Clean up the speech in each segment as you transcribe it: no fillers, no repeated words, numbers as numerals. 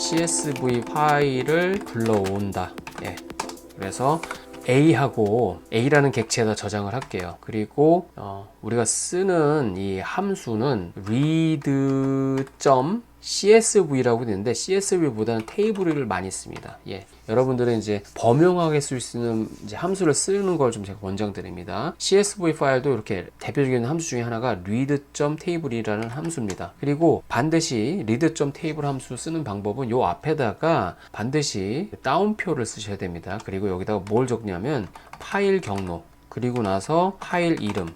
CSV 파일을 불러온다. 예. 그래서 A하고 A라는 객체에다 저장을 할게요. 그리고 우리가 쓰는 이 함수는 read.csv라고 되는데 CSV보다는 테이블을 많이 씁니다. 예. 여러분들은 이제 범용하게 쓸 수 있는 이제 함수를 쓰는 걸 좀 제가 권장드립니다. CSV 파일도 이렇게 대표적인 함수 중에 하나가 read.table이라는 함수입니다. 그리고 반드시 read.table 함수 쓰는 방법은 요 앞에다가 반드시 따옴표를 쓰셔야 됩니다. 그리고 여기다가 뭘 적냐면 파일 경로, 그리고 나서 파일 이름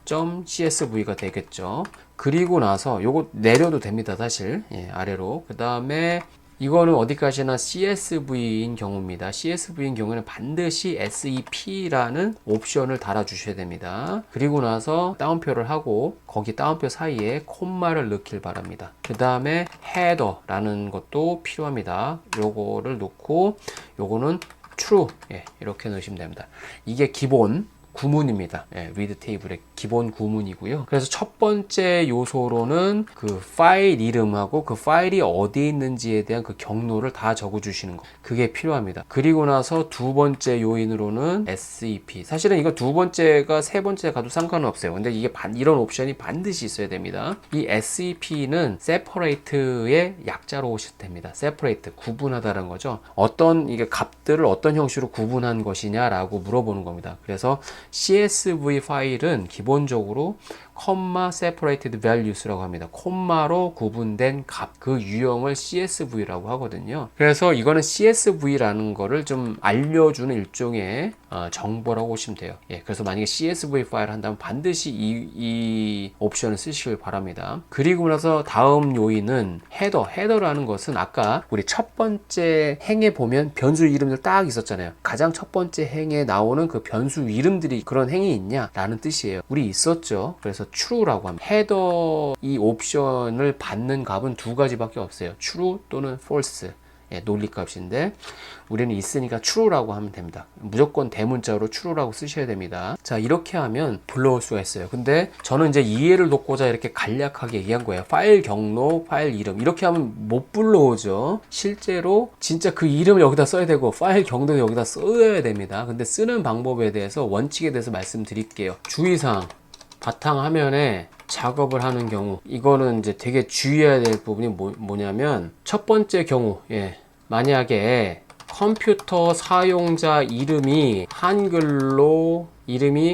.csv가 되겠죠. 그리고 나서 요거 내려도 됩니다. 사실 예, 아래로. 그 다음에 이거는 어디까지나 CSV인 경우입니다. CSV인 경우에는 반드시 SEP라는 옵션을 달아 주셔야 됩니다. 그리고 나서 따옴표를 하고 거기 따옴표 사이에 콤마를 넣길 바랍니다. 그 다음에 헤더라는 것도 필요합니다. 요거를 넣고 요거는 true 예, 이렇게 넣으시면 됩니다. 이게 기본 구문입니다. 예, read table의 기본 구문이고요. 그래서 첫 번째 요소로는 그 파일 이름하고 그 파일이 어디에 있는지에 대한 그 경로를 다 적어 주시는 거. 그게 필요합니다. 그리고 나서 두 번째 요인으로는 SEP. 사실은 이거 두 번째가 세 번째 가도 상관은 없어요. 근데 이게 이런 옵션이 반드시 있어야 됩니다. 이 SEP는 separate의 약자로 오셔도 됩니다. separate, 구분하다라는 거죠. 어떤 이게 값들을 어떤 형식으로 구분한 것이냐라고 물어보는 겁니다. 그래서 CSV 파일은 기본적으로 콤마 separated values라고 합니다. 콤마로 구분된 값, 그 유형을 CSV라고 하거든요. 그래서 이거는 CSV라는 거를 좀 알려주는 일종의 정보라고 보시면 돼요. 예, 그래서 만약에 CSV 파일 한다면 반드시 이 옵션을 쓰시길 바랍니다. 그리고 나서 다음 요인은 헤더라는 것은 아까 우리 첫 번째 행에 보면 변수 이름들 딱 있었잖아요. 가장 첫 번째 행에 나오는 그 변수 이름들이 그런 행이 있냐 라는 뜻이에요. 우리 있었죠. 그래서 true라고 합니다. 헤더 이 옵션을 받는 값은 두 가지밖에 없어요. true 또는 false. 예, 논리 값인데 우리는 있으니까 true라고 하면 됩니다. 무조건 대문자로 true라고 쓰셔야 됩니다. 자, 이렇게 하면 불러올 수가 있어요. 근데 저는 이제 이해를 돕고자 이렇게 간략하게 얘기한 거예요. 파일 경로, 파일 이름 이렇게 하면 못 불러오죠. 실제로 진짜 그 이름을 여기다 써야 되고 파일 경로도 여기다 써야 됩니다. 근데 쓰는 방법에 대해서 원칙에 대해서 말씀드릴게요. 주의사항, 바탕화면에 작업을 하는 경우 이거는 이제 되게 주의해야 될 부분이 뭐냐면 첫 번째 경우 예, 만약에 컴퓨터 사용자 이름이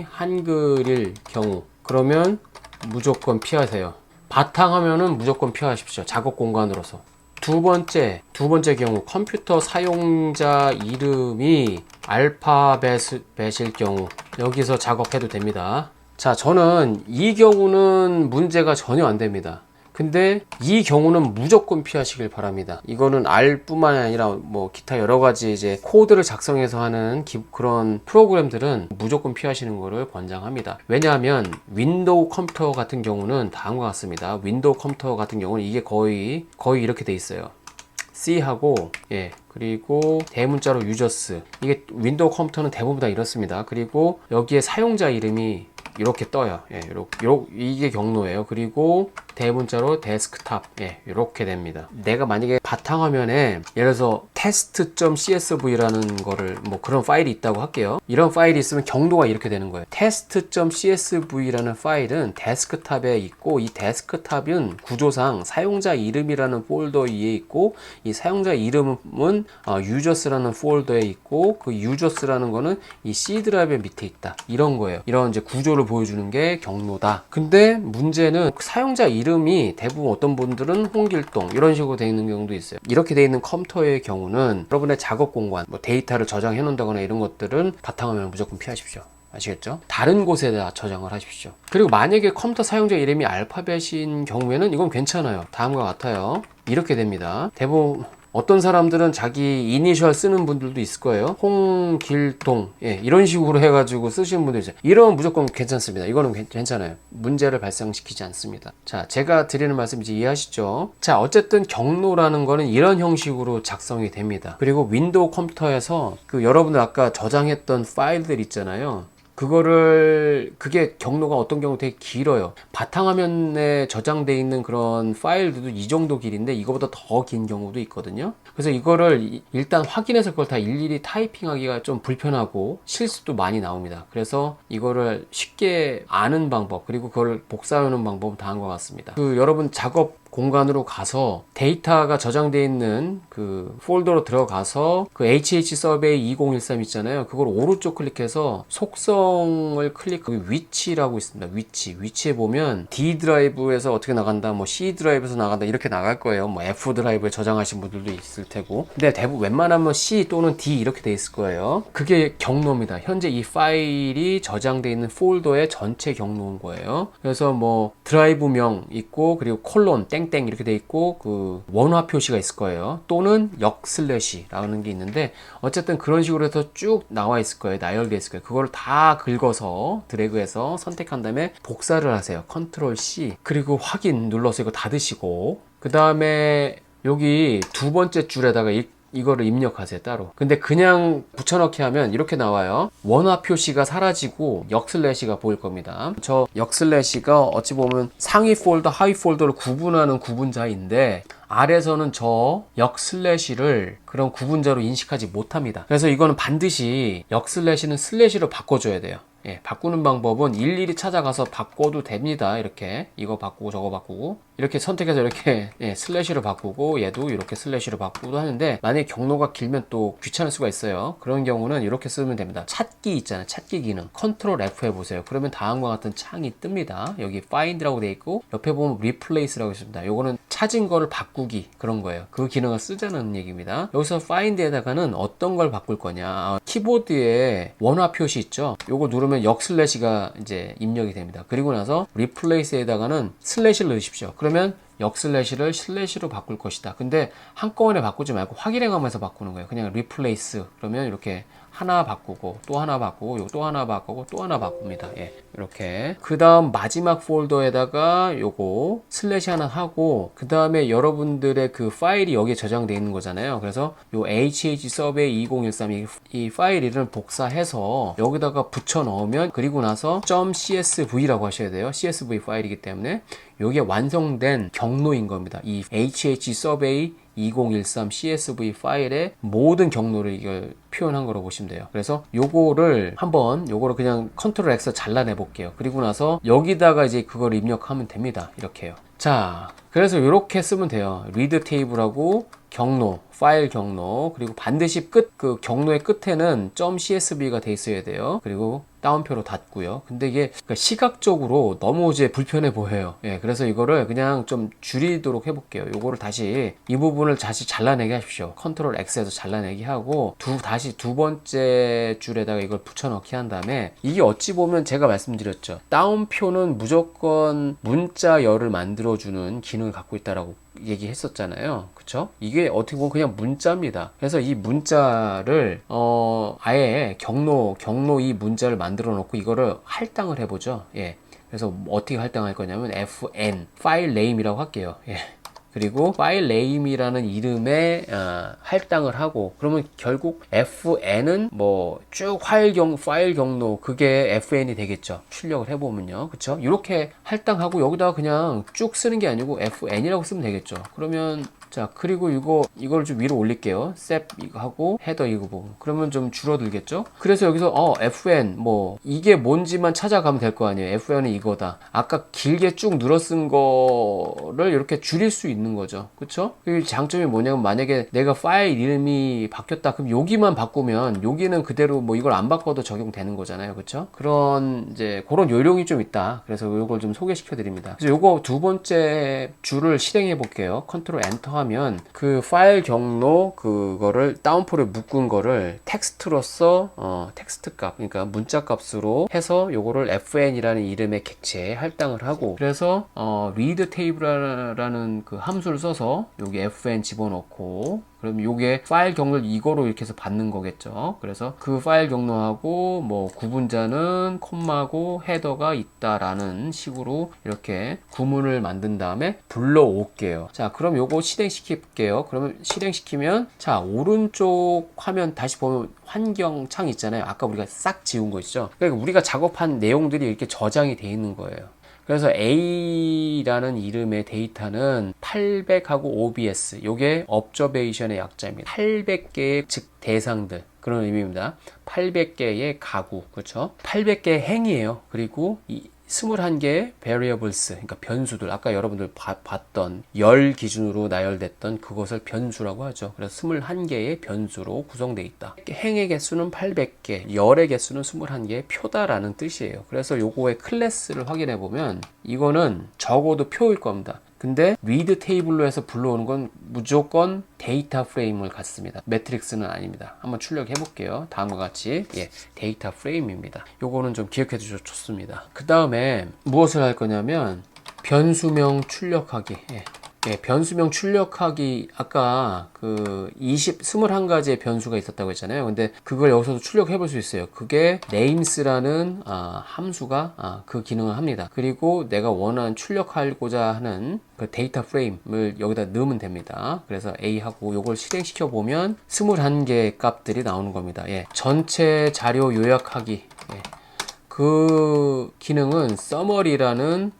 한글일 경우 그러면 무조건 피하세요. 바탕화면은 무조건 피하십시오. 작업 공간으로서. 두 번째 경우 컴퓨터 사용자 이름이 알파벳일 경우 여기서 작업해도 됩니다. 자, 저는 이 경우는 문제가 전혀 안 됩니다. 근데 이 경우는 무조건 피하시길 바랍니다. 이거는 R뿐만 아니라 뭐 기타 여러 가지 이제 코드를 작성해서 하는 그런 프로그램들은 무조건 피하시는 것을 권장합니다. 왜냐하면 윈도우 컴퓨터 같은 경우는 다음과 같습니다. 윈도우 컴퓨터 같은 경우는 이게 거의 이렇게 돼 있어요. C하고 예, 그리고 대문자로 유저스. 이게 윈도우 컴퓨터는 대부분 다 이렇습니다. 그리고 여기에 사용자 이름이 이렇게 떠요. 예, 이게 경로예요. 그리고 대문자로 데스크탑. 예, 이렇게 됩니다. 내가 만약에 바탕화면에 예를 들어서 test.csv라는 거를 뭐 그런 파일이 있다고 할게요. 이런 파일이 있으면 경로가 이렇게 되는 거예요. test.csv라는 파일은 데스크탑에 있고 이 데스크탑은 구조상 사용자 이름이라는 폴더 위에 있고 이 사용자 이름은 users라는 폴더에 있고 그 users라는 거는 이 C 드라이브 밑에 있다. 이런 거예요. 이런 이제 구조를 보여주는 게 경로다. 근데 문제는 사용자 이름이 대부분 어떤 분들은 홍길동 이런 식으로 되어 있는 경우도 있어요. 이렇게 되어 있는 컴퓨터의 경우는 여러분의 작업 공간, 뭐 데이터를 저장해 놓는다거나 이런 것들은 바탕화면을 무조건 피하십시오. 아시겠죠? 다른 곳에다 저장을 하십시오. 그리고 만약에 컴퓨터 사용자 이름이 알파벳인 경우에는 이건 괜찮아요. 다음과 같아요. 이렇게 됩니다. 대부분 어떤 사람들은 자기 이니셜 쓰는 분들도 있을 거예요. 홍길동 예, 이런 식으로 해가지고 쓰시는 분들 있어요. 이러면 무조건 괜찮습니다. 이거는 괜찮아요. 문제를 발생시키지 않습니다. 자, 제가 드리는 말씀 이제 이해하시죠? 자, 어쨌든 경로라는 거는 이런 형식으로 작성이 됩니다. 그리고 윈도우 컴퓨터에서 그 여러분들 아까 저장했던 파일들 있잖아요. 그게 경로가 어떤 경우 되게 길어요. 바탕화면에 저장돼 있는 그런 파일들도 이 정도 길인데 이거보다 더 긴 경우도 있거든요. 그래서 이거를 일단 확인해서 그걸 다 일일이 타이핑하기가 좀 불편하고 실수도 많이 나옵니다. 그래서 이거를 쉽게 아는 방법, 그리고 그걸 복사하는 방법은 다한 것 같습니다. 여러분 작업 공간으로 가서 데이터가 저장되어 있는 그 폴더로 들어가서 그 HH 서베이 2013 있잖아요. 그걸 오른쪽 클릭해서 속성을 클릭, 그 위치라고 있습니다. 위치에 보면 D 드라이브에서 어떻게 나간다, 뭐 C 드라이브에서 나간다 이렇게 나갈 거예요. 뭐 F 드라이브에 저장하신 분들도 있을 테고. 근데 대부분 웬만하면 C 또는 D 이렇게 돼 있을 거예요. 그게 경로입니다. 현재 이 파일이 저장되어 있는 폴더의 전체 경로인 거예요. 그래서 뭐 드라이브명 있고, 그리고 콜론 땡땡 이렇게 돼 있고, 그 원화 표시가 있을 거예요. 또는 역슬래시라는 게 있는데, 어쨌든 그런 식으로 해서 쭉 나와 있을 거예요. 나열돼 있을 거예요. 그거를 다 긁어서 드래그해서 선택한 다음에 복사를 하세요. 컨트롤 C. 그리고 확인 눌러서 이거 닫으시고, 그 다음에 여기 두 번째 줄에다가 이거를 입력하세요, 따로. 근데 그냥 붙여넣기 하면 이렇게 나와요. 원화 표시가 사라지고 역슬래시가 보일 겁니다. 저 역슬래시가 어찌 보면 상위 폴더, 하위 폴더를 구분하는 구분자인데, 아래서는 저 역슬래시를 그런 구분자로 인식하지 못합니다. 그래서 이거는 반드시 역슬래시는 슬래시로 바꿔줘야 돼요. 예, 바꾸는 방법은 일일이 찾아가서 바꿔도 됩니다. 이렇게 이거 바꾸고 저거 바꾸고 이렇게 선택해서 이렇게 슬래시로 바꾸고, 얘도 이렇게 슬래시로 바꾸고 하는데, 만약에 경로가 길면 또 귀찮을 수가 있어요. 그런 경우는 이렇게 쓰면 됩니다. 찾기 있잖아요. 찾기 기능 컨트롤 F 해보세요. 그러면 다음과 같은 창이 뜹니다. 여기 find라고 되어 있고, 옆에 보면 replace라고 있습니다. 요거는 찾은 거를 바꾸기, 그런 거예요. 그 기능을 쓰자는 얘기입니다. 여기서 find에다가는 어떤 걸 바꿀 거냐, 키보드에 원화 표시 있죠. 요거 누르면 역슬래시가 이제 입력이 됩니다. 그리고 나서 replace에다가는 슬래시를 넣으십시오. 그러면 역슬래시를 슬래시로 바꿀 것이다. 근데 한꺼번에 바꾸지 말고 확인해가면서 바꾸는 거예요. 그냥 replace 그러면 이렇게 하나 바꾸고 또 하나 바꾸고 요거 또 하나 바꾸고 또 하나 바꿉니다. 예, 이렇게. 그 다음 마지막 폴더에다가 요거 슬래시 하나 하고, 그 다음에 여러분들의 그 파일이 여기에 저장되어 있는 거잖아요. 그래서 요 HH 서베이 2013 이 파일 이름을 복사해서 여기다가 붙여 넣으면, 그리고 나서 .csv라고 하셔야 돼요. CSV 파일이기 때문에 요게 완성된 경로인 겁니다. 이 HH 서베이 2013 CSV 파일의 모든 경로를 이걸 표현한 거로 보시면 돼요. 그래서 요거를 그냥 컨트롤 X 잘라내 볼게요. 그리고 나서 여기다가 이제 그걸 입력하면 됩니다. 이렇게요. 자, 그래서 이렇게 쓰면 돼요. 리드 테이블하고 경로, 파일 경로, 그리고 반드시 그 경로의 끝에는 .csv가 돼 있어야 돼요. 그리고 다운표로 닫고요. 근데 이게 시각적으로 너무 이제 불편해 보여요. 예, 그래서 이거를 그냥 좀 줄이도록 해볼게요. 요거를 다시 이 부분을 다시 잘라내게 하십시오. 컨트롤 X에서 잘라내기 하고, 다시 두 번째 줄에다가 이걸 붙여넣기 한 다음에, 이게 어찌 보면 제가 말씀드렸죠. 다운표는 무조건 문자열을 만들어주는 기능을 갖고 있다라고 얘기했었잖아요. 그쵸? 이게 어떻게 보면 그냥 문자입니다. 그래서 이 문자를 아예 경로 이 문자를 만들어 놓고 이거를 할당을 해보죠. 예. 그래서 어떻게 할당할 거냐면 fn 파일 네임이라고 할게요. 예. 그리고 파일 네임이라는 이름에 할당을 하고, 그러면 결국 fn은 뭐 쭉 파일 경로, 그게 fn이 되겠죠. 출력을 해보면요. 그쵸? 이렇게 할당하고 여기다가 그냥 쭉 쓰는 게 아니고 fn이라고 쓰면 되겠죠. 그러면 자, 그리고 이걸 좀 위로 올릴게요. 셉 이거 하고 헤더 이거 보고, 그러면 좀 줄어들겠죠? 그래서 여기서 fn 뭐 이게 뭔지만 찾아가면 될 거 아니에요. fn은 이거다. 아까 길게 쭉 늘어 쓴 거를 이렇게 줄일 수 있는 거죠. 그쵸? 그 장점이 뭐냐면, 만약에 내가 파일 이름이 바뀌었다, 그럼 여기만 바꾸면 여기는 그대로 뭐 이걸 안 바꿔도 적용되는 거잖아요. 그쵸? 그런 요령이 좀 있다. 그래서 이걸 좀 소개시켜 드립니다. 그래서 요거 두 번째 줄을 실행해 볼게요. 컨트롤 엔터 하면 그 파일 경로 그거를 다운표를 묶은 거를 텍스트로서 텍스트 값, 그러니까 문자 값으로 해서 요거를 fn이라는 이름의 객체에 할당을 하고, 그래서 read table라는 그 함수를 써서 여기 fn 집어넣고, 그럼 요게 파일 경로를 이거로 이렇게 해서 받는 거겠죠. 그래서 그 파일 경로하고 뭐 구분자는 콤마고 헤더가 있다라는 식으로 이렇게 구문을 만든 다음에 불러올게요. 자, 그럼 요거 실행시킬게요. 그러면 실행시키면 자, 오른쪽 화면 다시 보면 환경창 있잖아요. 아까 우리가 싹 지운 거 있죠. 그러니까 우리가 작업한 내용들이 이렇게 저장이 돼 있는 거예요. 그래서 A라는 이름의 데이터는 800하고 OBS, 요게 observation의 약자입니다. 800개의 즉 대상들, 그런 의미입니다. 800개의 가구, 그렇죠? 800개의 행이에요. 그리고 21개의 variables, 그러니까 변수들, 아까 여러분들 봤던 열 기준으로 나열됐던 그것을 변수라고 하죠. 그래서 21개의 변수로 구성되어 있다. 행의 개수는 800개, 열의 개수는 21개의 표다라는 뜻이에요. 그래서 요거의 클래스를 확인해 보면 이거는 적어도 표일 겁니다. 근데 read 테이블로 해서 불러오는 건 무조건 데이터 프레임을 갖습니다. 매트릭스는 아닙니다. 한번 출력해 볼게요. 다음과 같이 데이터 프레임입니다. 요거는 좀 기억해 두셔도 좋습니다. 그 다음에 무엇을 할 거냐면 변수명 출력하기. 변수명 출력하기, 아까 그 21가지의 변수가 있었다고 했잖아요. 근데 그걸 여기서도 출력해 볼 수 있어요. 그게 names라는 함수가 그 기능을 합니다. 그리고 내가 원하는 출력하고자 하는 그 데이터 프레임을 여기다 넣으면 됩니다. 그래서 A하고 요걸 실행시켜 보면 21개의 값들이 나오는 겁니다. 전체 자료 요약하기. 그 기능은 summary라는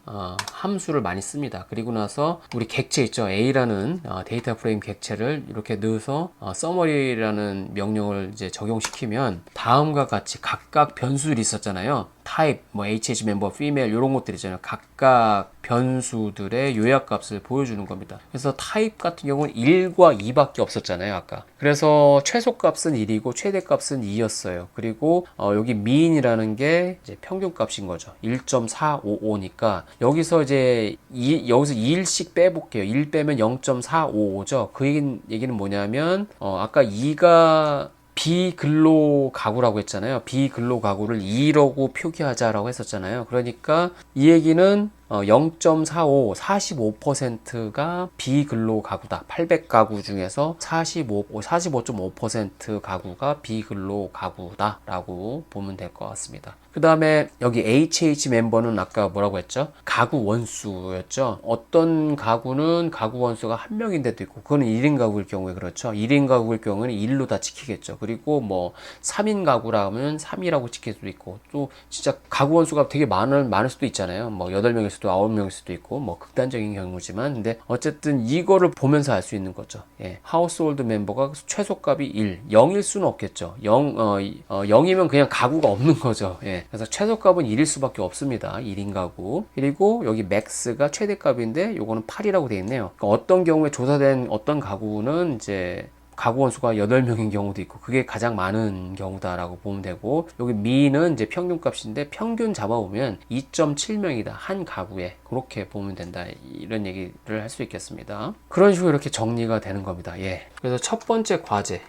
함수를 많이 씁니다. 그리고 나서 우리 객체 있죠. A라는 데이터 프레임 객체를 이렇게 넣어서 summary라는 명령을 이제 적용시키면 다음과 같이 각각 변수들이 있었잖아요. type, 뭐 HH member, female 이런 것들 있잖아요. 각각 변수들의 요약값을 보여주는 겁니다. 그래서 type 같은 경우는 1과 2밖에 없었잖아요, 아까. 그래서 최소값은 1이고 최대값은 2였어요. 그리고 여기 mean이라는 게 이제 평균값인 거죠. 1.455니까 여기서 이제 여기서 1씩 빼볼게요. 1 빼면 0.455죠. 그 얘기는 뭐냐면 아까 2가 비근로 가구라고 했잖아요. 비근로 가구를 2라고 표기하자라고 했었잖아요. 그러니까 이 얘기는 0.45, 45%가 비근로 가구다. 800가구 중에서 45.5% 가구가 비근로 가구다 라고 보면 될 것 같습니다. 그 다음에 여기 HH 멤버는 아까 뭐라고 했죠? 가구 원수였죠. 어떤 가구는 가구 원수가 한 명인데도 있고, 그거는 1인 가구일 경우에 그렇죠. 1인 가구일 경우에는 1로 다 지키겠죠. 그리고 뭐 3인 가구라면 3이라고 지킬 수도 있고, 또 진짜 가구 원수가 되게 많을 수도 있잖아요. 뭐 8명일 수도 9명일 수도 있고, 뭐 극단적인 경우지만, 근데 어쨌든 이거를 보면서 알 수 있는 거죠. 하우스홀드 멤버가 최소값이 1, 0일 수는 없겠죠. 0이면 그냥 가구가 없는 거죠. 그래서 최소값은 1일 수밖에 없습니다. 1인 가구. 그리고 여기 맥스가 최대값인데 요거는 8이라고 되어 있네요. 그러니까 어떤 경우에 조사된 어떤 가구는 이제 가구 원수가 8명인 경우도 있고, 그게 가장 많은 경우다라고 보면 되고, 여기 미는 이제 평균값인데 평균 잡아보면 2.7명이다. 한 가구에. 그렇게 보면 된다. 이런 얘기를 할 수 있겠습니다. 그런 식으로 이렇게 정리가 되는 겁니다. 그래서 첫 번째 과제.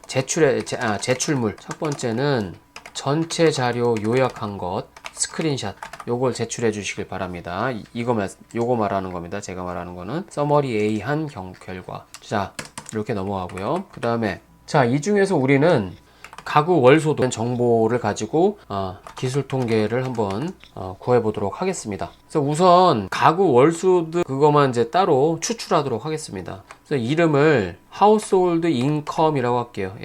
제출물. 첫 번째는 전체 자료 요약한 것, 스크린샷, 요걸 제출해 주시길 바랍니다. 요거 말하는 겁니다. 제가 말하는 거는 서머리 A 한 결과. 자, 이렇게 넘어가고요. 그 다음에 자, 이 중에서 우리는 가구 월소득 정보를 가지고 기술 통계를 한번 구해 보도록 하겠습니다. 그래서 우선 가구 월소득 그거만 이제 따로 추출하도록 하겠습니다. 그래서 이름을 household income이라고 할게요.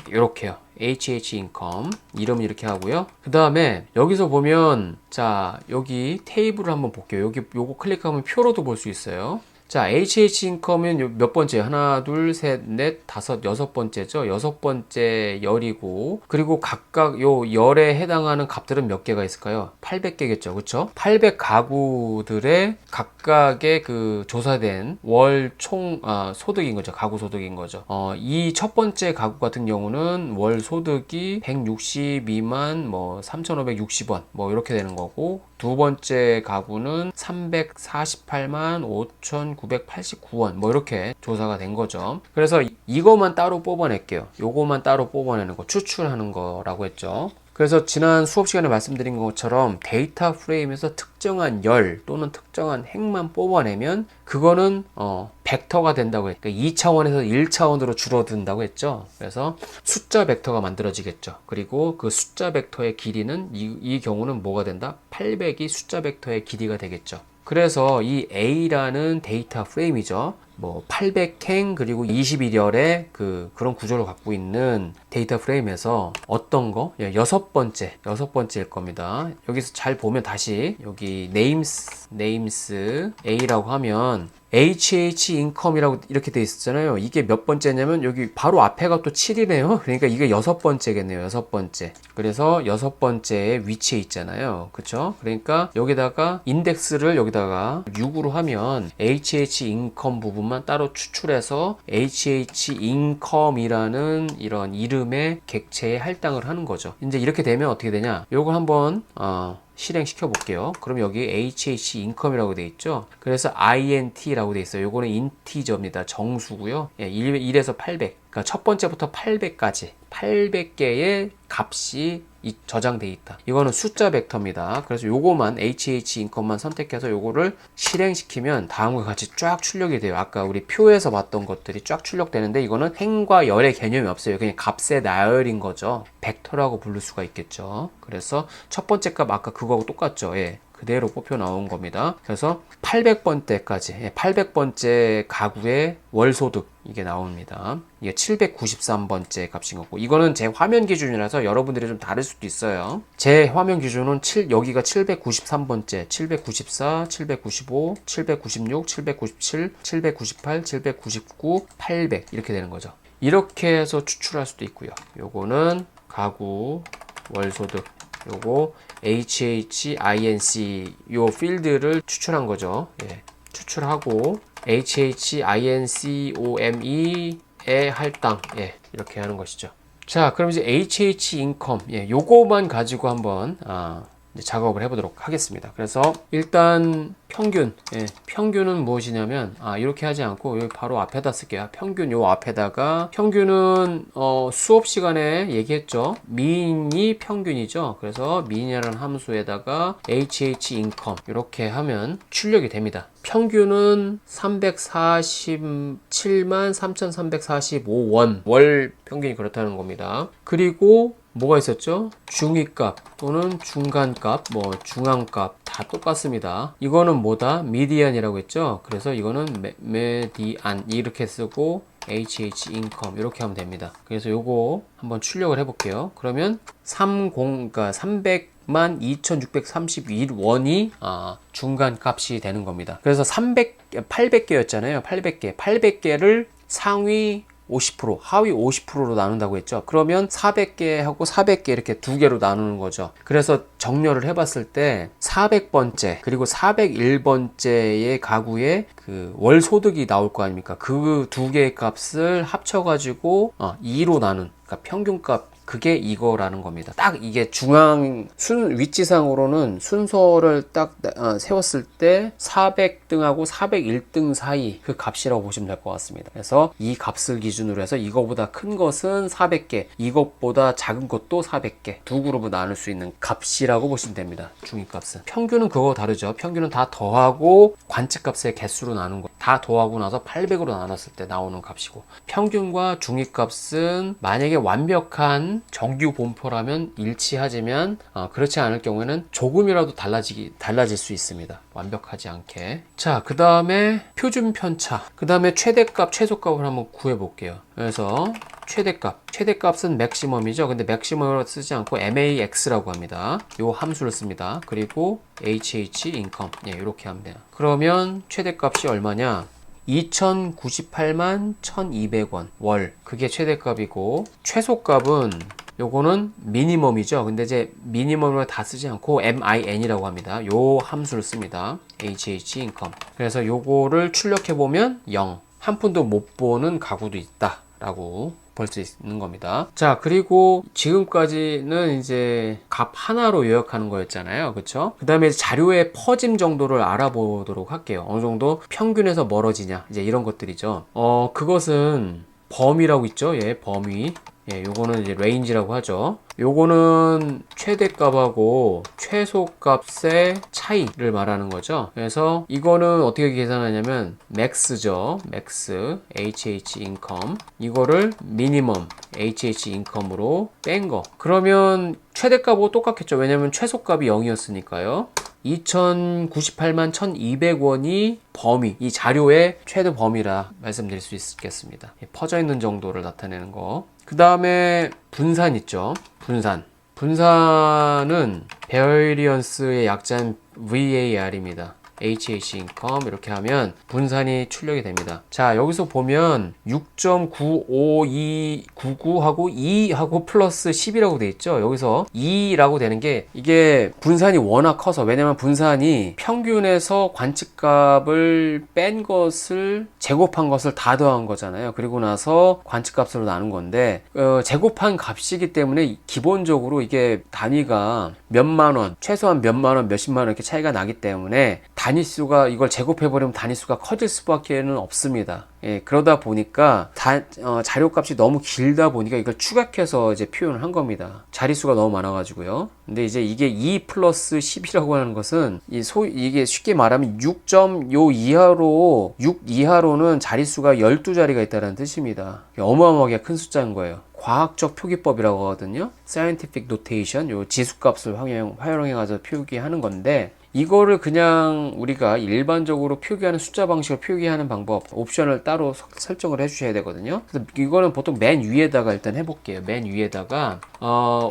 이렇게요. HH 인컴 이름은 이렇게 하고요. 그 다음에 여기서 보면 자, 여기 테이블을 한번 볼게요. 요거 클릭하면 표로도 볼 수 있어요. 자, HH 인컴은 몇 번째예요? 하나, 둘, 셋, 넷, 다섯, 여섯 번째죠. 여섯 번째 열이고, 그리고 각각 요 열에 해당하는 값들은 몇 개가 있을까요? 800개겠죠. 그쵸? 800가구들의 각각의 그 조사된 월 총 소득인 거죠. 가구 소득인 거죠. 이 첫 번째 가구 같은 경우는 월 소득이 162만 뭐 3,560원 뭐 이렇게 되는 거고, 두 번째 가구는 348만 5,989원 뭐 이렇게 조사가 된 거죠. 그래서 이거만 따로 뽑아낼게요. 요거만 따로 뽑아내는 거, 추출하는 거라고 했죠. 그래서 지난 수업 시간에 말씀드린 것처럼 데이터 프레임에서 특정한 열 또는 특정한 행만 뽑아내면 그거는 벡터가 된다고 했죠. 그러니까 2차원에서 1차원으로 줄어든다고 했죠. 그래서 숫자 벡터가 만들어지겠죠. 그리고 그 숫자 벡터의 길이는 이 경우는 뭐가 된다? 800이 숫자 벡터의 길이가 되겠죠. 그래서 이 A라는 데이터 프레임이죠. 뭐 800행 그리고 21열의 그런 구조를 갖고 있는 데이터 프레임에서 어떤 거? 여섯 번째일 겁니다. 여기서 잘 보면 다시 여기 names A라고 하면 HH 인컴이라고 이렇게 돼 있었잖아요. 이게 몇 번째냐면 여기 바로 앞에가 또 7이네요. 그러니까 이게 여섯 번째겠네요. 여섯 번째. 그래서 여섯 번째에 위치해 있잖아요. 그쵸? 그러니까 여기다가 인덱스를 여기다가 6으로 하면 HH 인컴 부분만 따로 추출해서 HH 인컴이라는 이런 이름의 객체에 할당을 하는 거죠. 이제 이렇게 되면 어떻게 되냐? 요걸 한번 실행시켜 볼게요. 그럼 여기 HH 인컴이라고 되어 있죠. 그래서 INT라고 되어 있어요. 요거는 인티저입니다. 정수고요. 1에서 800. 그러니까 첫 번째부터 800까지 800개의 값이 저장돼 있다. 이거는 숫자 벡터입니다. 그래서 요거만 HH 인컴만 선택해서 요거를 실행시키면 다음과 같이 쫙 출력이 돼요. 아까 우리 표에서 봤던 것들이 쫙 출력되는데 이거는 행과 열의 개념이 없어요. 그냥 값의 나열인 거죠. 벡터라고 부를 수가 있겠죠. 그래서 첫 번째 값 아까 그거하고 똑같죠. 예. 그대로 뽑혀 나온 겁니다. 그래서 800번대까지 800번째 가구의 월소득 이게 나옵니다. 이게 793번째 값인 거고 이거는 제 화면 기준이라서 여러분들이 좀 다를 수도 있어요. 제 화면 기준은 여기가 793번째, 794, 795, 796, 797, 798, 799, 800 이렇게 되는 거죠. 이렇게 해서 추출할 수도 있고요. 요거는 가구 월소득 요거 HHINC 요 필드를 추출한 거죠. 예. 추출하고 HHINCOME의 할당 이렇게 하는 것이죠. 자, 그럼 이제 HH 인컴 요거만 가지고 한번 이제 작업을 해보도록 하겠습니다. 그래서 일단 평균은 무엇이냐면 이렇게 하지 않고 여기 바로 앞에다 쓸게요. 평균 요 앞에다가 평균은 수업 시간에 얘기했죠. 민이 평균이죠. 그래서 민이라는 함수에다가 HH 인컴 이렇게 하면 출력이 됩니다. 평균은 347만 3,345원 월 평균이 그렇다는 겁니다. 그리고 뭐가 있었죠? 중위값 또는 중간값, 중앙값 다 똑같습니다. 이거는 뭐다? 미디안이라고 했죠? 그래서 이거는 메디안 이렇게 쓰고 HH 인컴 이렇게 하면 됩니다. 그래서 요거 한번 출력을 해볼게요. 그러면 300만 2,631원이 중간값이 되는 겁니다. 그래서 800개였잖아요. 800개를 상위 50%, 하위 50%로 나눈다고 했죠. 그러면 400개하고 400개 이렇게 두 개로 나누는 거죠. 그래서 정렬을 해봤을 때 400번째 그리고 401번째의 가구의 그 월 소득이 나올 거 아닙니까? 그 두 개의 값을 합쳐가지고 2로 나눈, 그러니까 평균값. 그게 이거라는 겁니다. 딱 이게 중앙 위치상으로는 순서를 딱 세웠을 때 400등하고 401등 사이 그 값이라고 보시면 될 것 같습니다. 그래서 이 값을 기준으로 해서 이거보다 큰 것은 400개, 이것보다 작은 것도 400개 두 그룹으로 나눌 수 있는 값이라고 보시면 됩니다. 중위값은. 평균은 그거 다르죠. 평균은 다 더하고 관측값의 개수로 나눈 거. 다 더하고 나서 800으로 나눴을 때 나오는 값이고 평균과 중위값은 만약에 완벽한 정규 분포라면 일치하지만 그렇지 않을 경우에는 조금이라도 달라질 수 있습니다. 완벽하지 않게. 자, 그 다음에 표준 편차, 그 다음에 최대값, 최소값을 한번 구해 볼게요. 그래서 최대값은 맥시멈이죠. 근데 맥시멈을 쓰지 않고 max라고 합니다. 요 함수를 씁니다. 그리고 hh 인컴 이렇게 하면 돼요. 그러면 최대값이 얼마냐? 2,098만 1,200원 월, 그게 최대값이고 최소값은 요거는 미니멈이죠. 근데 이제 미니멈을 다 쓰지 않고 min이라고 합니다. 요 함수를 씁니다. hh 인컴. 그래서 요거를 출력해 보면 0. 한 푼도 못 버는 가구도 있다 라고 볼 수 있는 겁니다. 자, 그리고 지금까지는 이제 값 하나로 요약하는 거였잖아요. 그쵸? 그 다음에 자료의 퍼짐 정도를 알아보도록 할게요. 어느 정도 평균에서 멀어지냐, 이제 이런 것들이죠. 그것은 범위라고 있죠. 범위. 예, 요거는 이제 레인지라고 하죠. 요거는 최대값하고 최소값의 차이를 말하는 거죠. 그래서 이거는 어떻게 계산하냐면 맥스죠. 맥스 HH 인컴 이거를 미니멈 HH 인컴으로 뺀 거. 그러면 최대값하고 똑같겠죠. 왜냐면 최소값이 0이었으니까요. 2,098만 1,200원이 범위, 이 자료의 최대 범위라 말씀드릴 수 있겠습니다. 퍼져 있는 정도를 나타내는 거. 그 다음에 분산 있죠. 분산은 베어리언스의 약자인 VAR입니다. HH 인컴 이렇게 하면 분산이 출력이 됩니다. 자, 여기서 보면 6.95299하고 2하고 플러스 10이라고 돼 있죠. 여기서 2라고 되는 게 이게 분산이 워낙 커서, 왜냐면 분산이 평균에서 관측값을 뺀 것을 제곱한 것을 다 더한 거잖아요. 그리고 나서 관측값으로 나눈 건데 제곱한 값이기 때문에 기본적으로 이게 단위가 몇만 원, 최소한 몇만 원, 몇십만 원 이렇게 차이가 나기 때문에 단위수가, 이걸 제곱해버리면 단위수가 커질 수밖에 없습니다. 예, 그러다 보니까 자료값이 너무 길다 보니까 이걸 추각해서 이제 표현을 한 겁니다. 자릿수가 너무 많아가지고요. 근데 이제 이게 2 플러스 10이라고 하는 것은 이게 쉽게 말하면 6점 이하로 6 이하로는 자릿수가 12자리가 있다는 뜻입니다. 어마어마하게 큰 숫자인 거예요. 과학적 표기법이라고 하거든요. Scientific Notation, 요 지수값을 활용해가지고 표기하는 건데, 이거를 그냥 우리가 일반적으로 표기하는 숫자 방식을 표기하는 방법, 옵션을 따로 설정을 해 주셔야 되거든요. 그래서 이거는 보통 맨 위에다가 일단 해볼게요. 맨 위에다가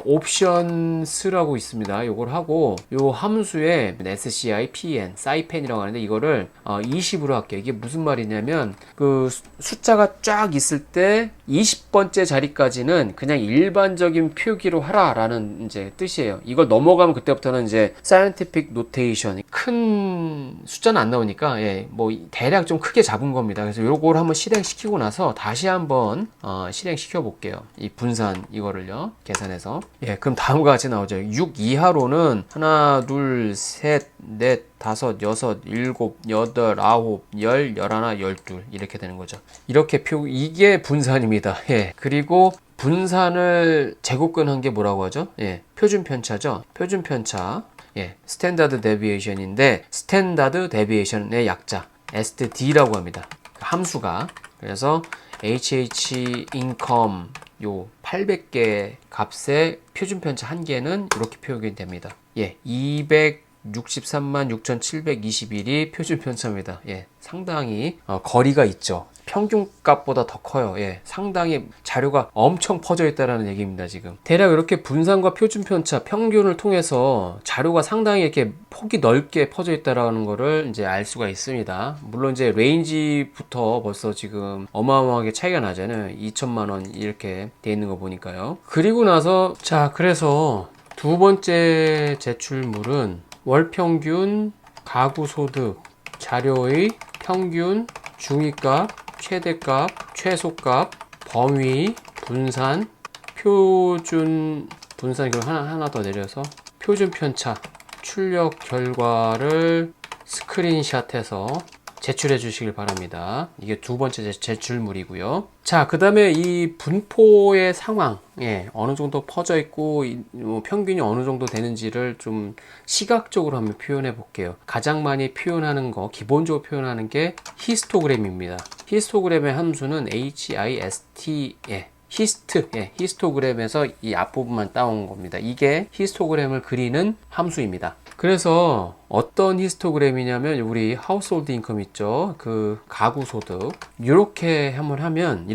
옵션스라고 있습니다. 요걸 하고 요 함수에 SCIPN, 사이펜이라고 하는데 이거를 20으로 할게요. 이게 무슨 말이냐면 그 숫자가 쫙 있을 때 20번째 자리까지는 그냥 일반적인 표기로 하라라는 이제 뜻이에요. 이걸 넘어가면 그때부터는 이제 scientific notation, 큰 숫자는 안 나오니까 뭐 대략 좀 크게 잡은 겁니다. 그래서 요걸 한번 실행시키고 나서 다시 한번 실행시켜 볼게요. 이 분산 이거를요 계산해서. 그럼 다음과 같이 나오죠. 6 이하로는 하나, 둘, 셋, 넷, 다섯, 여섯, 일곱, 여덟, 아홉, 열, 열하나, 열둘 이렇게 되는 거죠. 이렇게 이게 분산입니다. 그리고 분산을 제곱근한 게 뭐라고 하죠? 표준 편차죠. 표준 편차. 스탠다드 데비에이션인데 스탠다드 데비에이션의 약자 SD라고 합니다. 함수가. 그래서 HH 인컴 요 800개 값의 표준 편차 한 개는 이렇게 표현이 됩니다. 263만 6,721이 표준 편차입니다. 상당히 거리가 있죠. 평균 값보다 더 커요. 상당히 자료가 엄청 퍼져 있다라는 얘기입니다. 지금 대략 이렇게 분산과 표준 편차, 평균을 통해서 자료가 상당히 이렇게 폭이 넓게 퍼져 있다라는 거를 이제 알 수가 있습니다. 물론 이제 레인지부터 벌써 지금 어마어마하게 차이가 나잖아요. 2천만 원 이렇게 돼 있는 거 보니까요. 그리고 나서 그래서 두 번째 제출물은 월평균 가구소득 자료의 평균, 중위값, 최대값, 최소값, 범위, 분산, 표준 분산, 이걸 하나 더 내려서 표준 편차 출력 결과를 스크린샷해서 제출해 주시길 바랍니다. 이게 두 번째 제출물이고요. 자, 그 다음에 이 분포의 상황, 어느 정도 퍼져 있고 평균이 어느 정도 되는지를 좀 시각적으로 한번 표현해 볼게요. 가장 많이 표현하는 거, 기본적으로 표현하는 게 히스토그램입니다. 히스토그램의 함수는 HIST, 히스토그램에서 이 앞부분만 따온 겁니다. 이게 히스토그램을 그리는 함수입니다. 그래서 어떤 히스토그램이냐면 우리 하우스홀드 인컴 있죠. 그 가구 소득 이렇게 하면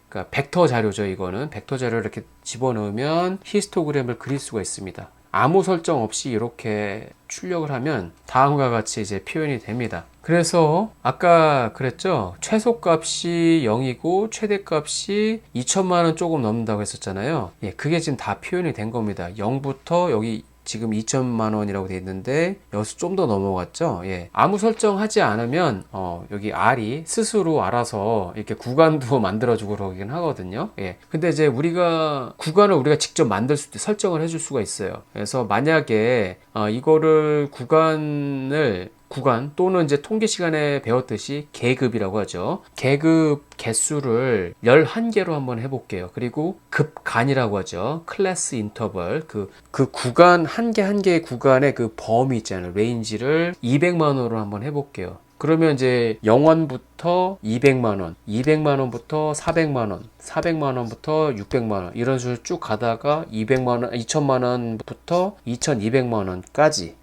그러니까 벡터 자료죠. 이거는 벡터 자료를 이렇게 집어넣으면 히스토그램을 그릴 수가 있습니다. 아무 설정 없이 이렇게 출력을 하면 다음과 같이 이제 표현이 됩니다. 그래서 아까 그랬죠. 최소값이 0이고 최대값이 2천만 원 조금 넘는다고 했었잖아요. 그게 지금 다 표현이 된 겁니다. 0부터 여기 지금 2천만 원이라고 되어 있는데 여기서 좀 더 넘어갔죠. 아무 설정하지 않으면 여기 R이 스스로 알아서 이렇게 구간도 만들어주고 그러긴 하거든요. 근데 이제 구간을 우리가 직접 만들 수 있게 설정을 해줄 수가 있어요. 그래서 만약에 이거를 구간을 구간 또는 이제 통계 시간에 배웠듯이 계급이라고 하죠. 계급 개수를 11개로 한번 해볼게요. 그리고 급간이라고 하죠. 클래스 인터벌. 그 구간, 한 개 한 개의 구간의 그 범위 있잖아요. 레인지를 200만원으로 한번 해볼게요. 그러면 이제 0원부터 200만원, 200만원부터 400만원, 400만원부터 600만원 이런 식으로 쭉 가다가 200만원, 2000만원부터 2200만원까지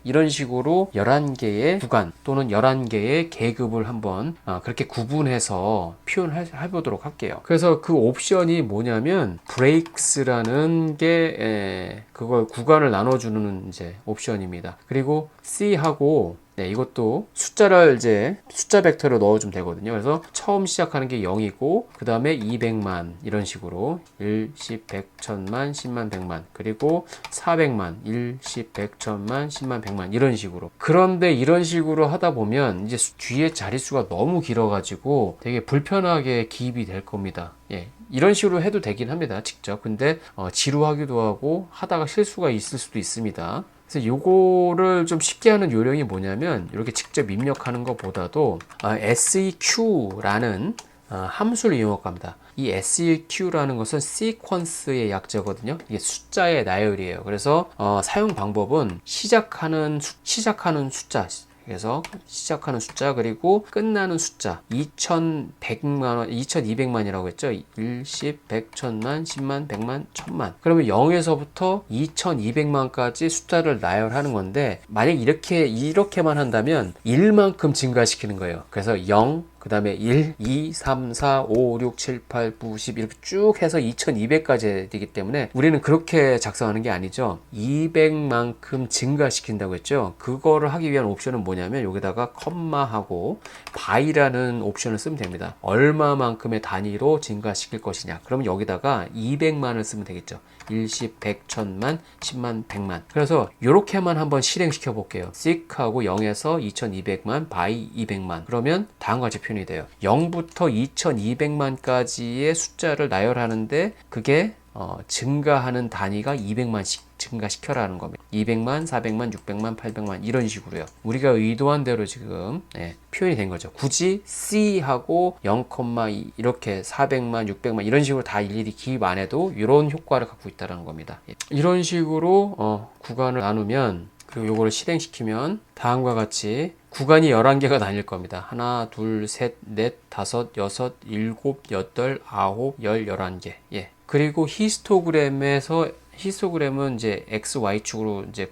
이런 식으로 11개의 구간 또는 11개의 계급을 한번 그렇게 구분해서 표현해보도록 할게요. 그래서 그 옵션이 뭐냐면 breaks라는 게 그걸 구간을 나눠주는 이제 옵션입니다. 그리고 C하고 이것도 숫자를 이제 숫자 벡터로 넣어주면 되거든요. 그래서 처음 시작하는 게 0이고 그 다음에 200만 이런 식으로 1, 10, 100, 1000만, 10만, 100만 그리고 400만 1, 10, 100, 1000만, 10만, 100만 이런 식으로. 그런데 이런 식으로 하다 보면 이제 뒤에 자릿수가 너무 길어가지고 되게 불편하게 기입이 될 겁니다. 이런 식으로 해도 되긴 합니다. 직접. 근데 지루하기도 하고 하다가 실수가 있을 수도 있습니다. 그래서 요거를 좀 쉽게 하는 요령이 뭐냐면 이렇게 직접 입력하는 것보다도 seq라는 함수를 이용할 겁니다. 이 seq라는 것은 시퀀스의 약자거든요. 이게 숫자의 나열이에요. 그래서 사용 방법은 시작하는 숫자 그래서 시작하는 숫자 그리고 끝나는 숫자 2100만원 2200만이라고 했죠. 1, 10, 100, 1000만, 10만, 100만, 1000만. 그러면 0에서부터 2200만까지 숫자를 나열하는 건데 만약 이렇게만 한다면 1만큼 증가시키는 거예요. 그래서 0 그 다음에 1, 2, 3, 4, 5, 6, 7, 8, 9, 10 이렇게 쭉 해서 2200까지 되기 때문에 우리는 그렇게 작성하는 게 아니죠. 200만큼 증가시킨다고 했죠. 그거를 하기 위한 옵션은 뭐냐면 여기다가 컴마하고 by라는 옵션을 쓰면 됩니다. 얼마만큼의 단위로 증가시킬 것이냐. 그럼 여기다가 200만을 쓰면 되겠죠. 1, 10, 100, 1000만, 10만, 100만. 그래서 이렇게만 한번 실행시켜 볼게요. seek하고 0에서 2200만, by 200만. 그러면 다음과 같이 표현이 돼요. 0부터 2200만까지의 숫자를 나열하는데 그게 증가하는 단위가 200만씩 증가시켜라는 겁니다. 200만, 400만, 600만, 800만 이런 식으로요. 우리가 의도한 대로 지금 표현이 된 거죠. 굳이 C하고 0,2 이렇게 400만, 600만 이런 식으로 다 일일이 기입 안 해도 이런 효과를 갖고 있다는 겁니다. 이런 식으로 구간을 나누면 그리고 요거를 실행시키면 다음과 같이 구간이 11개가 나뉠 겁니다. 하나, 둘, 셋, 넷, 다섯, 여섯, 일곱, 여덟, 아홉, 11개. 그리고 히스토그램은 이제 X, Y축으로 이제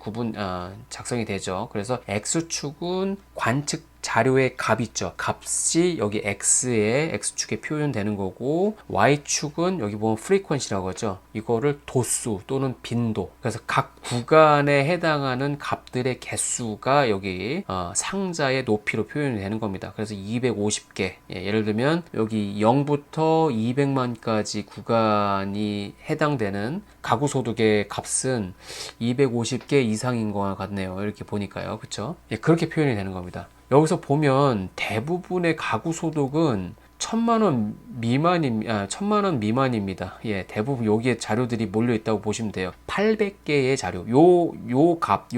작성이 되죠. 그래서 X축은 관측 자료의 값 있죠. 값이 여기 X축에 표현되는 거고 Y축은 여기 보면 frequency라고 하죠. 이거를 도수 또는 빈도. 그래서 각 구간에 해당하는 값들의 개수가 여기 상자의 높이로 표현이 되는 겁니다. 그래서 250개. 예를 들면 여기 0부터 200만까지 구간이 해당되는 가구 소득의 값은 250개 이상인 것 같네요. 이렇게 보니까요. 그렇죠? 그렇게 표현이 되는 겁니다. 여기서 보면 대부분의 가구 소득은 1000만원 미만입니다. 대부분 여기에 자료들이 몰려 있다고 보시면 돼요. 800개의 자료. 요 값,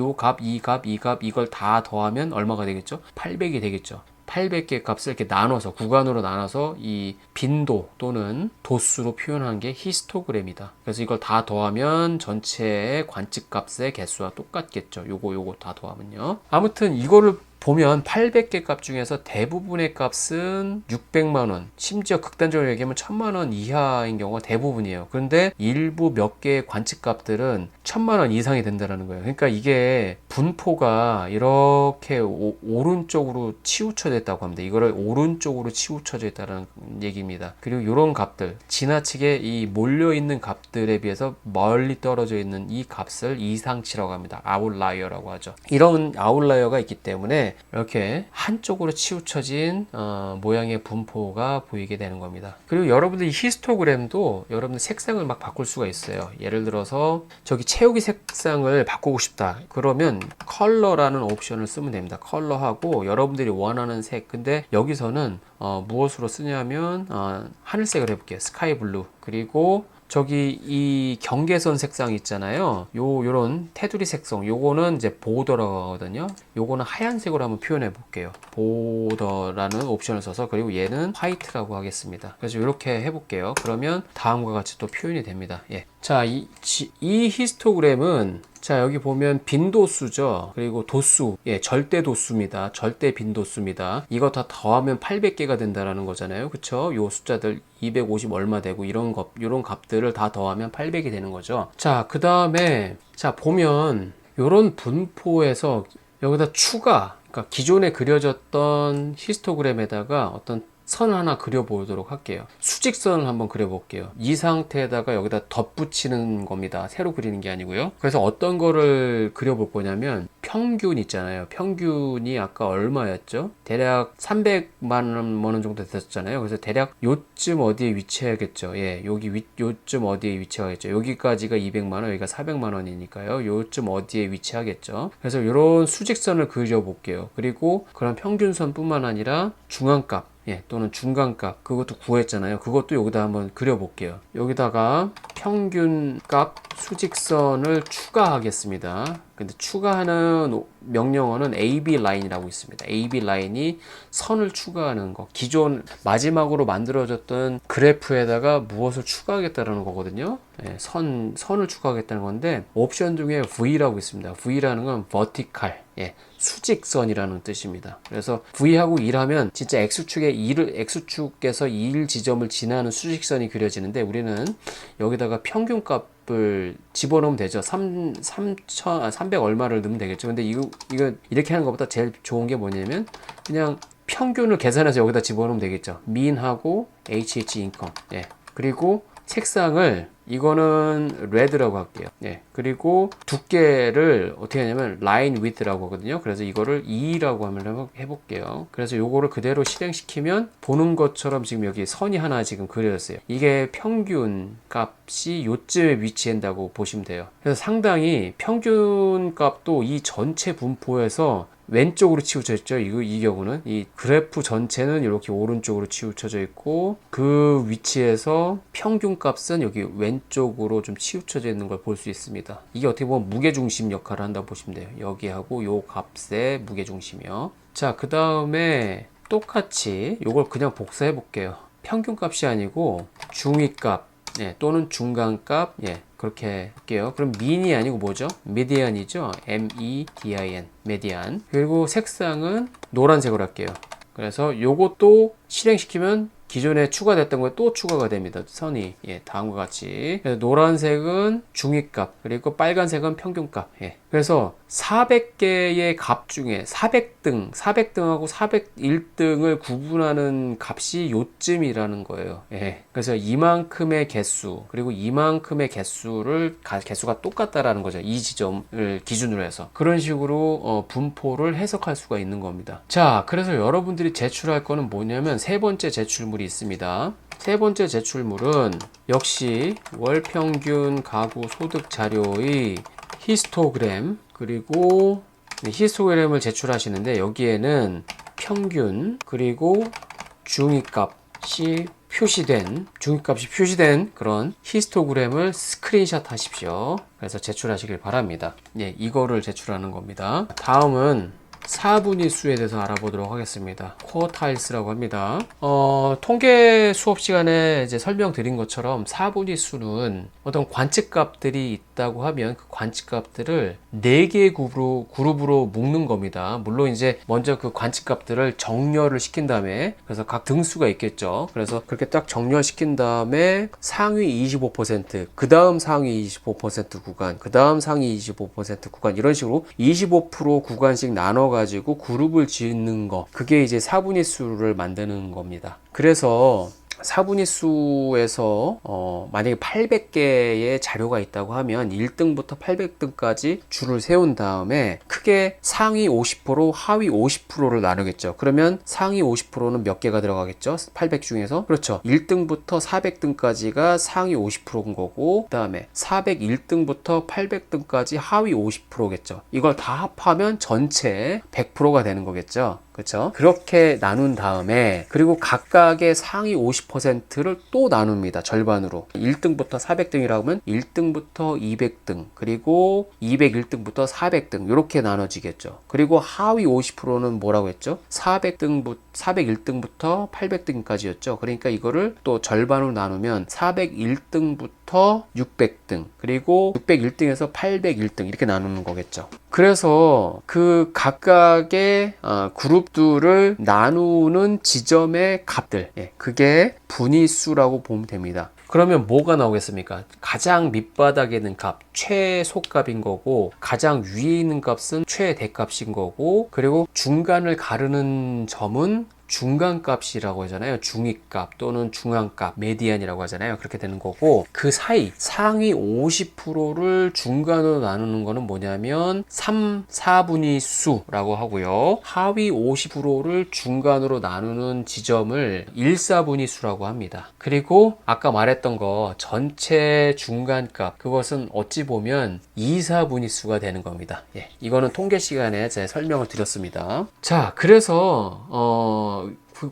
이 값, 이걸 다 더하면 얼마가 되겠죠? 800이 되겠죠. 800개 값을 이렇게 나눠서 구간으로 나눠서 이 빈도 또는 도수로 표현한 게 히스토그램이다. 그래서 이걸 다 더하면 전체의 관측 값의 개수와 똑같겠죠. 요거 다 더하면요. 아무튼 이거를 보면 800개 값 중에서 대부분의 값은 600만원, 심지어 극단적으로 얘기하면 1000만원 이하인 경우가 대부분이에요. 그런데 일부 몇 개의 관측 값들은 1000만원 이상이 된다는 거예요. 그러니까 이게 분포가 이렇게 오른쪽으로 치우쳐져 있다고 합니다. 이거를 오른쪽으로 치우쳐져 있다는 얘기입니다. 그리고 이런 값들, 지나치게 이 몰려있는 값들에 비해서 멀리 떨어져 있는 이 값을 이상치라고 합니다. 아웃라이어라고 하죠. 이런 아웃라이어가 있기 때문에 이렇게 한쪽으로 치우쳐진 모양의 분포가 보이게 되는 겁니다. 그리고 여러분들 이 히스토그램도 여러분들 색상을 막 바꿀 수가 있어요. 예를 들어서 저기 채우기 색상을 바꾸고 싶다. 그러면 컬러라는 옵션을 쓰면 됩니다. 컬러하고 여러분들이 원하는 색. 근데 여기서는 무엇으로 쓰냐면 하늘색을 해볼게요. 스카이 블루. 그리고 저기 이 경계선 색상 있잖아요. 요런 테두리 색상, 요거는 이제 보더라고 하거든요. 요거는 하얀색으로 한번 표현해 볼게요. 보더라는 옵션을 써서, 그리고 얘는 화이트라고 하겠습니다. 그래서 이렇게 해볼게요. 그러면 다음과 같이 또 표현이 됩니다. 예. 자, 이 히스토그램은, 자, 여기 보면 빈도수죠. 그리고 도수, 예, 절대 도수입니다. 절대 빈도수입니다. 이거 다 더하면 800개가 된다라는 거잖아요. 그쵸? 요 숫자들 250 얼마 되고, 이런 값들을 다 더하면 800이 되는 거죠. 자, 그 다음에, 자, 보면, 요런 분포에서 여기다 추가, 그러니까 기존에 그려졌던 히스토그램에다가 어떤 선 하나 그려보도록 할게요. 수직선을 한번 그려볼게요. 이 상태에다가 여기다 덧붙이는 겁니다. 새로 그리는 게 아니고요. 그래서 어떤 거를 그려볼 거냐면, 평균 있잖아요. 평균이 아까 얼마였죠? 대략 300만 원 정도 됐었잖아요. 그래서 대략 요쯤 어디에 위치해야겠죠. 예, 요쯤 어디에 위치하겠죠. 여기까지가 200만 원, 여기가 400만 원이니까요. 요쯤 어디에 위치하겠죠. 그래서 이런 수직선을 그려볼게요. 그리고 그런 평균선뿐만 아니라 중앙값, 예, 또는 중간값, 그것도 구했잖아요. 그것도 여기다 한번 그려볼게요. 여기다가 평균값 수직선을 추가하겠습니다. 근데 추가하는 명령어는 AB 라인이라고 있습니다. AB 라인이 선을 추가하는 거. 기존 마지막으로 만들어졌던 그래프에다가 무엇을 추가하겠다는 거거든요. 예, 선을 추가하겠다는 건데, 옵션 중에 V라고 있습니다. V라는 건 vertical, 예, 수직선이라는 뜻입니다. 그래서 V하고 1하면 진짜 X축에서 2일 지점을 지나는 수직선이 그려지는데, 우리는 여기다가 평균값을 집어넣으면 되죠. 300 얼마를 넣으면 되겠죠. 근데 이거 이렇게 하는 것보다 제일 좋은 게 뭐냐면, 그냥 평균을 계산해서 여기다 집어넣으면 되겠죠. mean하고 HH income. 예. 그리고 색상을, 이거는 red라고 할게요. 예. 그리고 두께를 어떻게 하냐면 line width라고 하거든요. 그래서 이거를 2라고 한번 해볼게요. 그래서 요거를 그대로 실행시키면 보는 것처럼 지금 여기 선이 하나 지금 그려졌어요. 이게 평균 값이 요쯤에 위치한다고 보시면 돼요. 그래서 상당히 평균 값도 이 전체 분포에서 왼쪽으로 치우쳐 있죠. 이 경우는 이 그래프 전체는 이렇게 오른쪽으로 치우쳐져 있고, 그 위치에서 평균 값은 여기 왼쪽으로 좀 치우쳐져 있는 걸 볼 수 있습니다. 이게 어떻게 보면 무게중심 역할을 한다고 보시면 돼요. 여기하고 요 값의 무게중심이요. 자, 그 다음에 똑같이 요걸 그냥 복사해 볼게요. 평균 값이 아니고 중위값, 예, 또는 중간값, 예, 그렇게 할게요. 그럼 mean이 아니고 뭐죠? median이죠. MEDIN, median. 그리고 색상은 노란색으로 할게요. 그래서 요것도 실행시키면 기존에 추가됐던 거에 또 추가가 됩니다. 선이, 예, 다음과 같이. 그래서 노란색은 중위값, 그리고 빨간색은 평균값. 예. 그래서 400개의 값 중에 400등하고 401등을 구분하는 값이 요쯤이라는 거예요. 예. 그래서 이만큼의 개수, 그리고 이만큼의 개수가 똑같다라는 거죠. 이 지점을 기준으로 해서. 그런 식으로 분포를 해석할 수가 있는 겁니다. 자, 그래서 여러분들이 제출할 거는 뭐냐면 세 번째 제출물이 있습니다. 세 번째 제출물은 역시 월평균 가구 소득 자료의 히스토그램, 그리고 히스토그램을 제출하시는데, 여기에는 평균, 그리고 중위값이 표시된 그런 히스토그램을 스크린샷 하십시오. 그래서 제출하시길 바랍니다. 예, 이거를 제출하는 겁니다. 다음은 4분위 수에 대해서 알아보도록 하겠습니다. 쿼타일스라고 합니다. 통계 수업 시간에 이제 설명드린 것처럼 4분위 수는 어떤 관측값들이 있다고 하면 그 관측값들을 4개의 그룹으로 묶는 겁니다. 물론 이제 먼저 그 관측값들을 정렬을 시킨 다음에, 그래서 각 등수가 있겠죠. 그래서 그렇게 딱 정렬시킨 다음에 상위 25%, 그 다음 상위 25% 구간, 그 다음 상위 25% 구간, 이런 식으로 25% 구간씩 나눠가지고 그룹을 짓는 거, 그게 이제 4분위 수를 만드는 겁니다. 그래서 4분위 수에서 만약에 800개의 자료가 있다고 하면 1등부터 800등까지 줄을 세운 다음에 크게 상위 50%, 하위 50%를 나누겠죠. 그러면 상위 50%는 몇 개가 들어가겠죠? 800 중에서. 그렇죠. 1등부터 400등까지가 상위 50%인 거고, 그 다음에 401등부터 800등까지 하위 50%겠죠. 이걸 다 합하면 전체 100%가 되는 거겠죠. 그렇죠? 그렇게 나눈 다음에 그리고 각각의 상위 50%를 또 나눕니다. 절반으로. 1등부터 400등이라고 하면 1등부터 200등 그리고 201등부터 400등 이렇게 나눠지겠죠. 그리고 하위 50%는 뭐라고 했죠? 401등부터 800등까지였죠. 그러니까 이거를 또 절반으로 나누면 401등부터 600등 그리고 601등에서 801등 이렇게 나누는 거겠죠. 그래서 그 각각의 그룹들을 나누는 지점의 값들, 그게 분위수라고 보면 됩니다. 그러면 뭐가 나오겠습니까? 가장 밑바닥에 있는 값, 최소값인 거고, 가장 위에 있는 값은 최대값인 거고, 그리고 중간을 가르는 점은 중간값이라고 하잖아요. 중위값 또는 중앙값, 메디안이라고 하잖아요. 그렇게 되는 거고, 그 사이 상위 50%를 중간으로 나누는 거는 뭐냐면 4분의 수라고 하고요. 하위 50%를 중간으로 나누는 지점을 1/4분의 수라고 합니다. 그리고 아까 말했던 거 전체 중간값, 그것은 어찌 보면 2/4분의 수가 되는 겁니다. 이거는 통계 시간에 제가 설명을 드렸습니다. 자, 그래서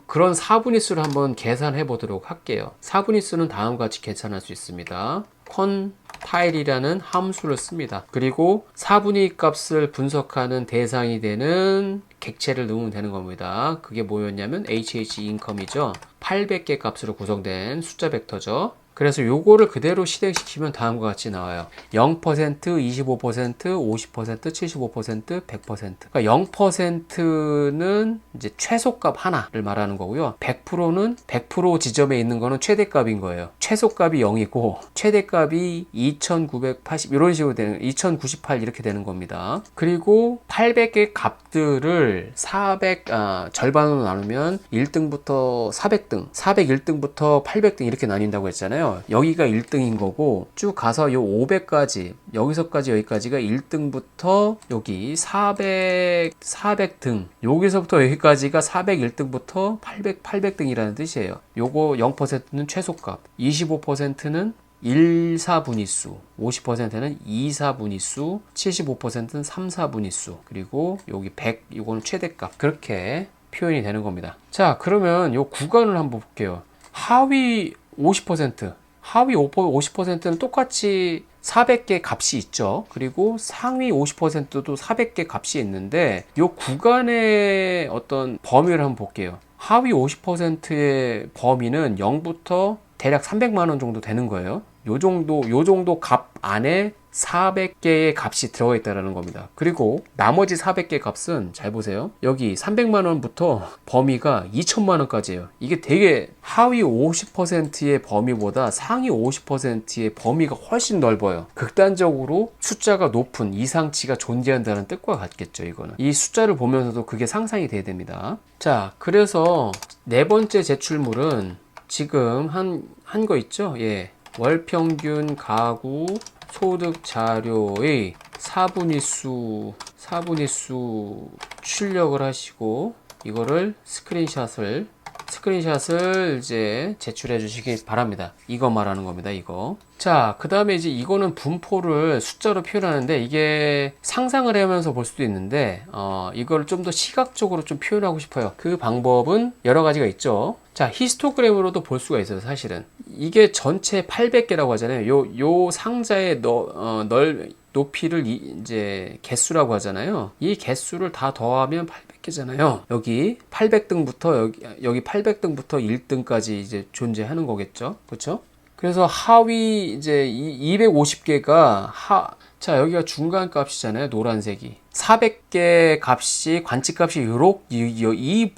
그런 4분의 수를 한번 계산해 보도록 할게요. 4분의 수는 다음과 같이 계산할 수 있습니다. 퀀타일이라는 함수를 씁니다. 그리고 4분의 값을 분석하는 대상이 되는 객체를 넣으면 되는 겁니다. 그게 뭐였냐면 HH 인컴이죠. 800개 값으로 구성된 숫자 벡터죠. 그래서 요거를 그대로 실행시키면 다음과 같이 나와요. 0%, 25%, 50%, 75%, 100%. 그러니까 0%는 이제 최소값 하나를 말하는 거고요. 100%는 100% 지점에 있는 거는 최대값인 거예요. 최소값이 0이고 최대값이 2980 이런 식으로 되는 2098 이렇게 되는 겁니다. 그리고 800개 값들을 절반으로 나누면 1등부터 400등, 401등부터 800등 이렇게 나뉜다고 했잖아요. 여기가 1등인 거고 쭉 가서 요 500까지 여기서까지 여기까지가 1등부터 여기 400등 여기서부터 여기까지가 401등부터 800등이라는 뜻이에요. 요거 0%는 최소값, 25%는 1/4분위수, 50%는 2/4분위수, 75%는 3/4분위수, 그리고 여기 100 이거는 최대값. 그렇게 표현이 되는 겁니다. 자, 그러면 요 구간을 한번 볼게요. 하위 50%는 똑같이 400개 값이 있죠. 그리고 상위 50%도 400개 값이 있는데 이 구간의 어떤 범위를 한번 볼게요. 하위 50%의 범위는 0부터 대략 300만 원 정도 되는 거예요. 요 정도 값 안에 400개의 값이 들어가 있다는 겁니다. 그리고 나머지 400개 값은 잘 보세요. 여기 300만 원부터 범위가 2천만 원까지예요. 이게 되게 하위 50%의 범위보다 상위 50%의 범위가 훨씬 넓어요. 극단적으로 숫자가 높은 이상치가 존재한다는 뜻과 같겠죠. 이거는 이 숫자를 보면서도 그게 상상이 돼야 됩니다. 자, 그래서 네 번째 제출물은 지금 한 거 있죠. 월평균 가구 소득 자료의 4분위수 출력을 하시고 이거를 스크린샷을 이제 제출해 주시기 바랍니다. 이거 말하는 겁니다. 이거. 자, 그 다음에 이제 이거는 분포를 숫자로 표현하는데 이게 상상을 하면서 볼 수도 있는데 이걸 좀 더 시각적으로 좀 표현하고 싶어요. 그 방법은 여러 가지가 있죠. 자, 히스토그램으로도 볼 수가 있어요. 사실은 이게 전체 800개라고 하잖아요. 요 상자의 높이를 이제 개수라고 하잖아요. 이 개수를 다 더하면 800개잖아요. 여기 800등부터 여기 800등부터 1등까지 이제 존재하는 거겠죠. 그렇죠? 그래서 하위 이제 250개가 자, 여기가 중간 값이잖아요. 노란색이. 400개 값이 관측값이 이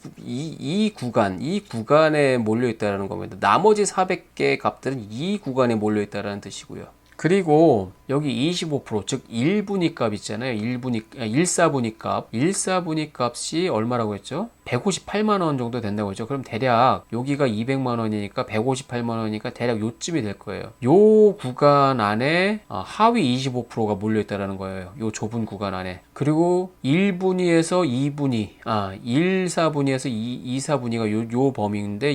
구간에 몰려 있다는 겁니다. 나머지 400개 값들은 이 구간에 몰려 있다는 뜻이고요. 그리고 여기 25% 즉 1분위 값 있잖아요. 1/4분위 값. 1/4분위 값이 얼마라고 했죠? 158만 원 정도 된다고 했죠. 그럼 대략 여기가 200만 원이니까 158만 원이니까 대략 요쯤이 될 거예요. 요 구간 안에 하위 25%가 몰려 있다라는 거예요. 요 좁은 구간 안에. 그리고 1분위에서 2분위, 1/4분위에서 2/4분위가 요 범위인데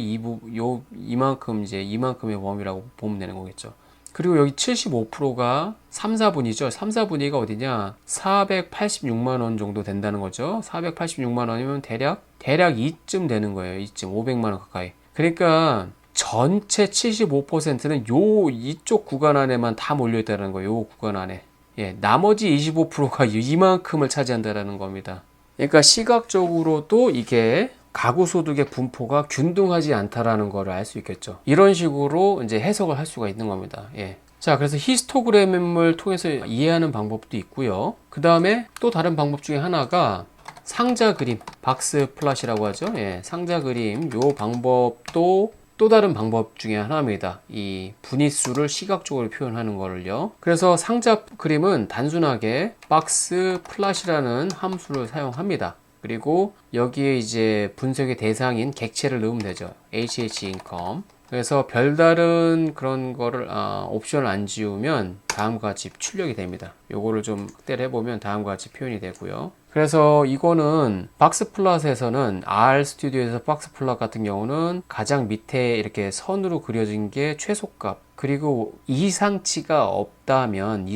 이만큼의 범위라고 보면 되는 거겠죠. 그리고 여기 75%가 3, 4분위죠. 3, 4분위가 어디냐? 486만 원 정도 된다는 거죠. 486만 원이면 대략 2쯤 되는 거예요. 2쯤 500만 원 가까이. 그러니까 전체 75%는 이쪽 구간 안에만 다 몰려 있다는 거예요. 요 구간 안에. 예, 나머지 25%가 이만큼을 차지한다는 겁니다. 그러니까 시각적으로도 이게 가구 소득의 분포가 균등하지 않다라는 걸 알 수 있겠죠. 이런 식으로 이제 해석을 할 수가 있는 겁니다. 예. 자, 그래서 히스토그램을 통해서 이해하는 방법도 있고요. 그 다음에 또 다른 방법 중에 하나가 상자 그림, 박스 플랫이라고 하죠. 예, 상자 그림, 요 방법도 또 다른 방법 중에 하나입니다. 이 분위수를 시각적으로 표현하는 거를요. 그래서 상자 그림은 단순하게 박스 플랫이라는 함수를 사용합니다. 그리고 여기에 이제 분석의 대상인 객체를 넣으면 되죠. HH 인컴. 그래서 별다른 그런 거를 옵션을 안 지우면 다음과 같이 출력이 됩니다. 요거를 좀 확대를 해보면 다음과 같이 표현이 되고요. 그래서 이거는 박스 플랫에서는 R 스튜디오에서 박스 플랫 같은 경우는 가장 밑에 이렇게 선으로 그려진 게 최소값, 그리고 이상치가 없다면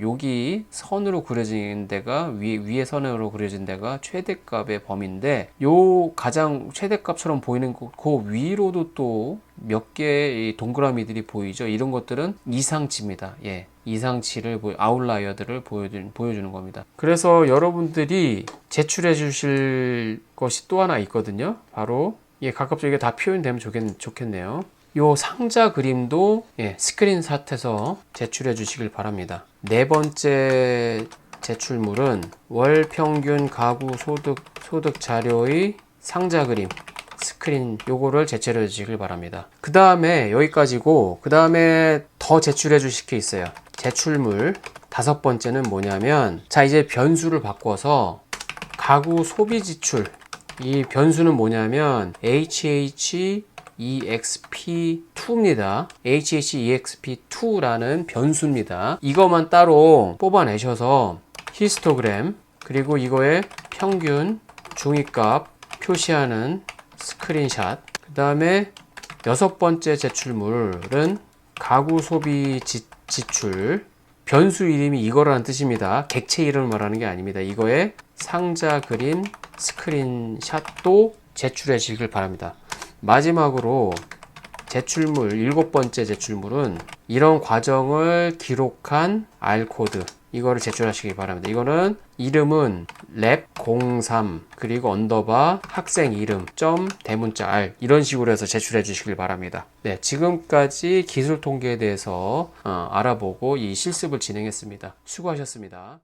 여기 선으로 그려진 데가 위에 선으로 그려진 데가 최대값의 범위인데, 요 가장 최대값처럼 보이는 그 위로도 또 몇 개의 동그라미들이 보이죠. 이런 것들은 이상치입니다. 예. 이상치를 아웃라이어들을 보여주는 겁니다. 그래서 여러분들이 제출해 주실 것이 또 하나 있거든요. 바로 가급적 이게 다 표현되면 좋겠네요. 요 상자 그림도 스크린샷해서 제출해 주시길 바랍니다. 네 번째 제출물은 월 평균 가구 소득 자료의 상자 그림 스크린, 요거를 제출해 주시길 바랍니다. 그 다음에 여기까지고, 그 다음에 더 제출해 주실 게 있어요. 제출물 다섯 번째는 뭐냐면, 자, 이제 변수를 바꿔서 가구 소비 지출, 이 변수는 뭐냐면 HHEXP2입니다. HHEXP2라는 변수입니다. 이것만 따로 뽑아내셔서 히스토그램, 그리고 이거의 평균 중위값 표시하는 스크린샷, 그 다음에 여섯 번째 제출물은 가구 소비 지출, 변수 이름이 이거라는 뜻입니다. 객체 이름을 말하는 게 아닙니다. 이거의 상자 그림 스크린샷도 제출해 주시길 바랍니다. 마지막으로 제출물, 일곱 번째 제출물은 이런 과정을 기록한 R코드, 이거를 제출하시기 바랍니다. 이거는 이름은 랩03 그리고 언더바 학생 이름 점 대문자 R, 이런 식으로 해서 제출해 주시길 바랍니다. 네, 지금까지 기술 통계에 대해서 알아보고 이 실습을 진행했습니다. 수고하셨습니다.